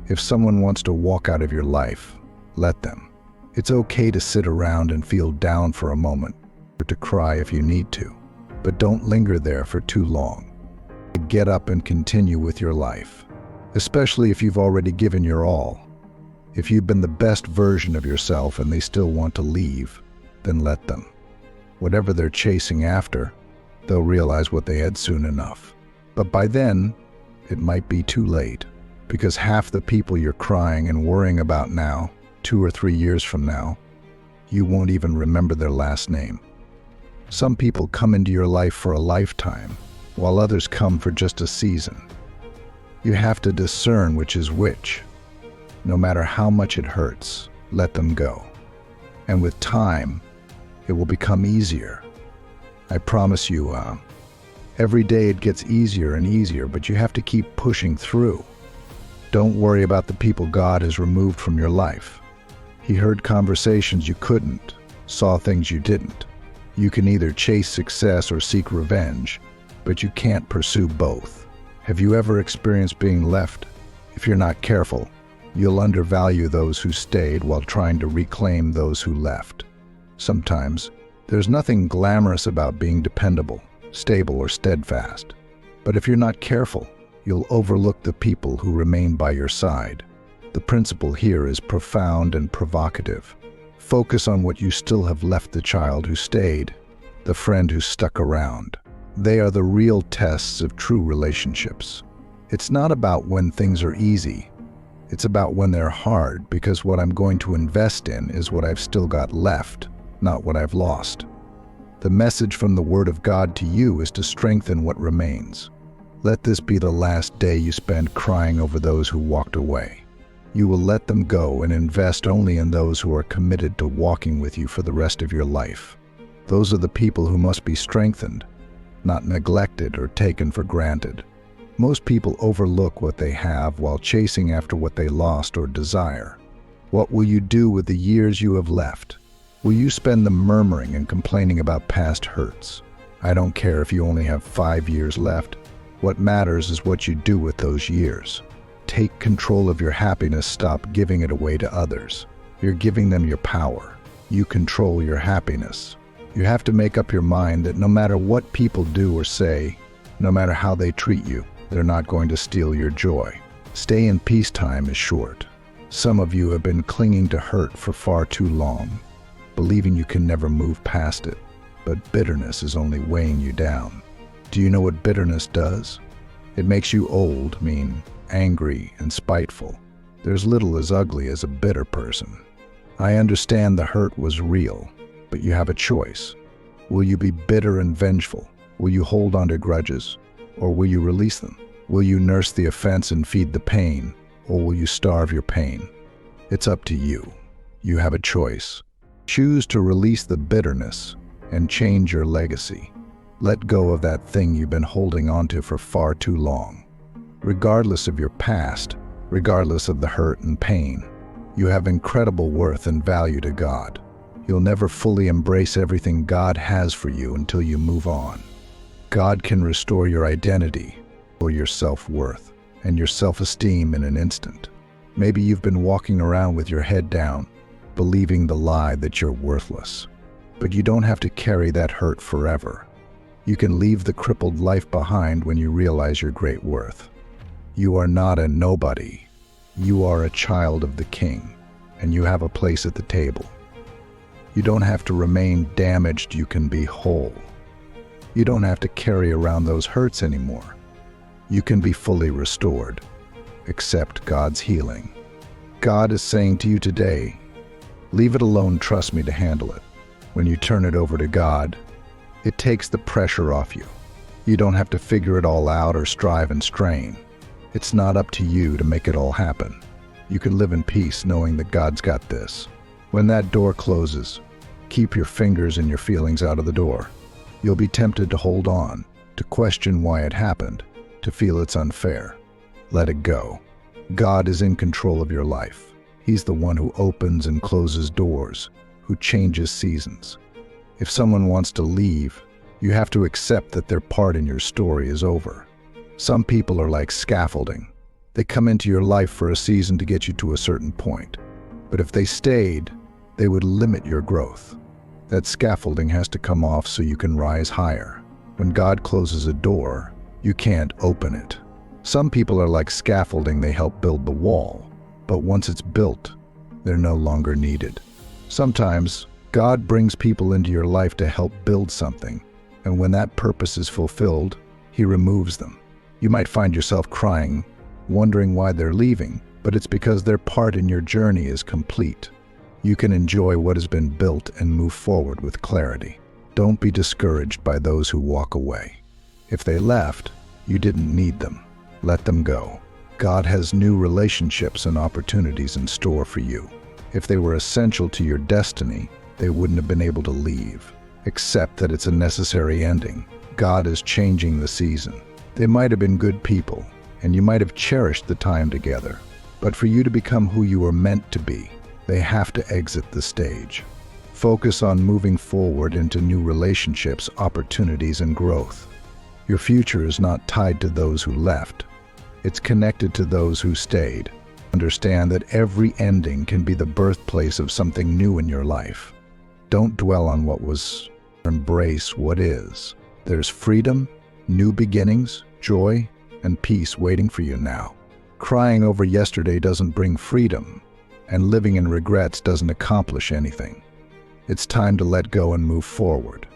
If someone wants to walk out of your life, let them. It's okay to sit around and feel down for a moment, or to cry if you need to, but don't linger there for too long. Get up and continue with your life, especially if you've already given your all. If you've been the best version of yourself and they still want to leave, then let them. Whatever they're chasing after, they'll realize what they had soon enough. But by then, it might be too late, because half the people you're crying and worrying about now, 2 or 3 years from now, you won't even remember their last name. Some people come into your life for a lifetime, while others come for just a season. You have to discern which is which. No matter how much it hurts, let them go. And with time, it will become easier. I promise you, every day it gets easier and easier, but you have to keep pushing through. Don't worry about the people God has removed from your life. He heard conversations you couldn't, saw things you didn't. You can either chase success or seek revenge, but you can't pursue both. Have you ever experienced being left? If you're not careful, you'll undervalue those who stayed while trying to reclaim those who left. Sometimes, there's nothing glamorous about being dependable, stable, or steadfast. But if you're not careful, you'll overlook the people who remain by your side. The principle here is profound and provocative. Focus on what you still have left: the child who stayed, the friend who stuck around. They are the real tests of true relationships. It's not about when things are easy. It's about when they're hard, because what I'm going to invest in is what I've still got left, not what I've lost. The message from the Word of God to you is to strengthen what remains. Let this be the last day you spend crying over those who walked away. You will let them go and invest only in those who are committed to walking with you for the rest of your life. Those are the people who must be strengthened, not neglected or taken for granted. Most people overlook what they have while chasing after what they lost or desire. What will you do with the years you have left? Will you spend them murmuring and complaining about past hurts? I don't care if you only have 5 years left. What matters is what you do with those years. Take control of your happiness. Stop giving it away to others. You're giving them your power. You control your happiness. You have to make up your mind that no matter what people do or say, no matter how they treat you, they're not going to steal your joy. Stay in peace. Time is short. Some of you have been clinging to hurt for far too long, believing you can never move past it. But bitterness is only weighing you down. Do you know what bitterness does? It makes you old, mean, angry, and spiteful. There's little as ugly as a bitter person. I understand the hurt was real, but you have a choice. Will you be bitter and vengeful? Will you hold on to grudges? Or will you release them? Will you nurse the offense and feed the pain? Or will you starve your pain? It's up to you. You have a choice. Choose to release the bitterness and change your legacy. Let go of that thing you've been holding onto for far too long. Regardless of your past, regardless of the hurt and pain, you have incredible worth and value to God. You'll never fully embrace everything God has for you until you move on. God can restore your identity or your self-worth and your self-esteem in an instant. Maybe you've been walking around with your head down, believing the lie that you're worthless. But you don't have to carry that hurt forever. You can leave the crippled life behind when you realize your great worth. You are not a nobody. You are a child of the King, and you have a place at the table. You don't have to remain damaged. You can be whole. You don't have to carry around those hurts anymore. You can be fully restored. Accept God's healing. God is saying to you today, leave it alone. Trust me to handle it. When you turn it over to God, it takes the pressure off you. You don't have to figure it all out or strive and strain. It's not up to you to make it all happen. You can live in peace knowing that God's got this. When that door closes, keep your fingers and your feelings out of the door. You'll be tempted to hold on, to question why it happened, to feel it's unfair. Let it go. God is in control of your life. He's the one who opens and closes doors, who changes seasons. If someone wants to leave, you have to accept that their part in your story is over. Some people are like scaffolding. They come into your life for a season to get you to a certain point. But if they stayed, they would limit your growth. That scaffolding has to come off so you can rise higher. When God closes a door, you can't open it. Some people are like scaffolding, they help build the wall. But once it's built, they're no longer needed. Sometimes, God brings people into your life to help build something, and when that purpose is fulfilled, He removes them. You might find yourself crying, wondering why they're leaving, but it's because their part in your journey is complete. You can enjoy what has been built and move forward with clarity. Don't be discouraged by those who walk away. If they left, you didn't need them. Let them go. God has new relationships and opportunities in store for you. If they were essential to your destiny, they wouldn't have been able to leave. Accept that it's a necessary ending. God is changing the season. They might have been good people, and you might have cherished the time together. But for you to become who you were meant to be, they have to exit the stage. Focus on moving forward into new relationships, opportunities, and growth. Your future is not tied to those who left. It's connected to those who stayed. Understand that every ending can be the birthplace of something new in your life. Don't dwell on what was. Embrace what is. There's freedom, new beginnings, joy, and peace waiting for you now. Crying over yesterday doesn't bring freedom, and living in regrets doesn't accomplish anything. It's time to let go and move forward.